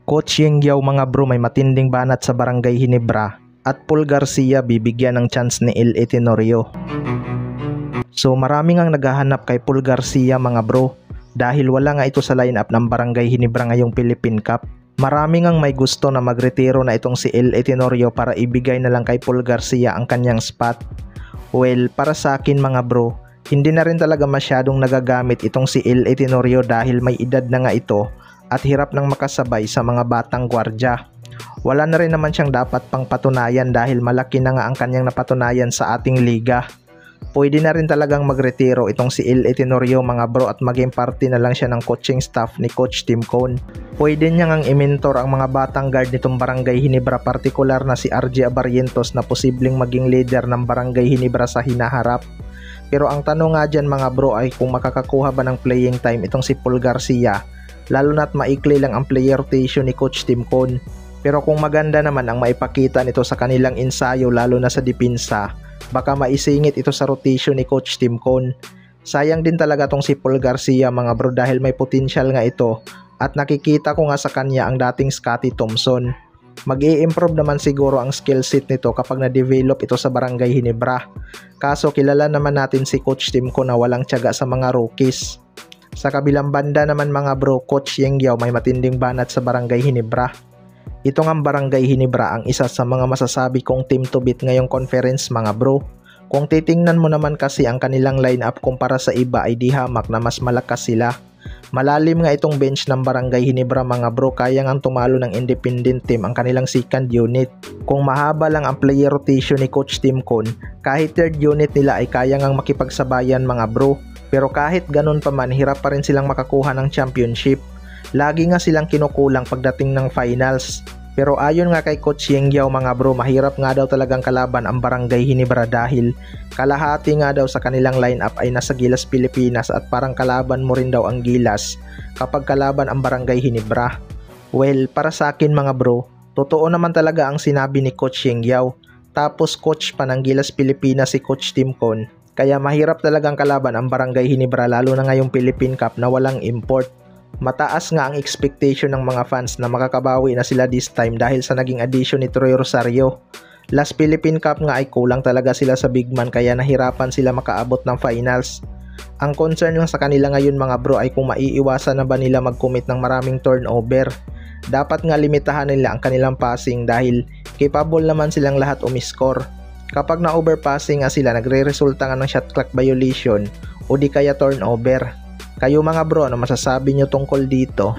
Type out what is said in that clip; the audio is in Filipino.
Coach Yengyaw mga bro, may matinding banat sa Barangay Hinebra at Paul Garcia bibigyan ng chance ni L.A. Tenorio. So maraming ang naghahanap kay Paul Garcia mga bro dahil wala nga ito sa lineup ng Barangay Hinebra ngayong Philippine Cup. Maraming ang may gusto na magretiro na itong si L.A. Tenorio para ibigay na lang kay Paul Garcia ang kanyang spot. Well, para sa akin mga bro, hindi na rin talaga masyadong nagagamit itong si L.A. Tenorio dahil may edad na nga ito at hirap nang makasabay sa mga batang gwardya. Wala na rin naman siyang dapat pang patunayan dahil malaki na nga ang kanyang napatunayan sa ating liga. Pwede na rin talagang magretiro itong si L.A. Tenorio mga bro at maging parte na lang siya ng coaching staff ni Coach Tim Cone. Pwede niya ngang i-mentor ang mga batang guard nitong Barangay Hinebra, partikular na si RJ Abarrientos na posibleng maging leader ng Barangay Hinebra sa hinaharap. Pero ang tanong nga dyan mga bro ay kung makakakuha ba ng playing time itong si Paul Garcia, lalo na't maikli lang ang player rotation ni Coach Tim Cone. Pero kung maganda naman ang maipakita nito sa kanilang ensayo lalo na sa depensa, baka maisingit ito sa rotation ni Coach Tim Cone. Sayang din talaga tong si Paul Garcia mga bro dahil may potential nga ito at nakikita ko nga sa kanya ang dating Scottie Thompson. Mag-i-improve naman siguro ang skill set nito kapag na-develop ito sa Barangay Hinebra. Kaso kilala naman natin si Coach Tim Cone na walang tiyaga sa mga rookies. Sa kabilang banda naman mga bro, Coach Yengyaw may matinding banat sa Barangay Hinebra. Ito nga Barangay Hinebra ang isa sa mga masasabi kong team to beat ngayong conference mga bro. Kung titingnan mo naman kasi ang kanilang lineup kumpara sa iba ay di hamak na mas malakas sila. Malalim nga itong bench ng Barangay Hinebra mga bro, kaya nga tumalo ng independent team ang kanilang second unit. Kung mahaba lang ang player rotation ni Coach Tim Cone, kahit third unit nila ay kaya ngang makipagsabayan mga bro. Pero kahit ganun pa man, hirap pa rin silang makakuha ng championship. Lagi nga silang kinukulang pagdating ng finals. Pero ayon nga kay Coach Yengyaw mga bro, mahirap nga daw talagang kalaban ang Barangay Hinebra dahil kalahati nga daw sa kanilang lineup ay nasa Gilas Pilipinas at parang kalaban mo rin daw ang Gilas kapag kalaban ang Barangay Hinebra. Well, para sa akin mga bro, totoo naman talaga ang sinabi ni Coach Yengyaw. Tapos coach pa ng Gilas Pilipinas si Coach Tim Cone. Kaya mahirap talagang kalaban ang Barangay Hinebra lalo na ngayong Philippine Cup na walang import. Mataas nga ang expectation ng mga fans na makakabawi na sila this time dahil sa naging addition ni Troy Rosario. Last Philippine Cup nga ay kulang talaga sila sa big man kaya nahirapan sila makaabot ng finals. Ang concern lang sa kanila ngayon mga bro ay kung maiiwasan na ba nila mag-commit ng maraming turnover. Dapat nga limitahan nila ang kanilang passing dahil capable naman silang lahat umiscore. Kapag na-overpassing nga sila, nagre-resulta nga ng shot clock violation o di kaya turnover. Kayo mga bro, ano masasabi nyo tungkol dito?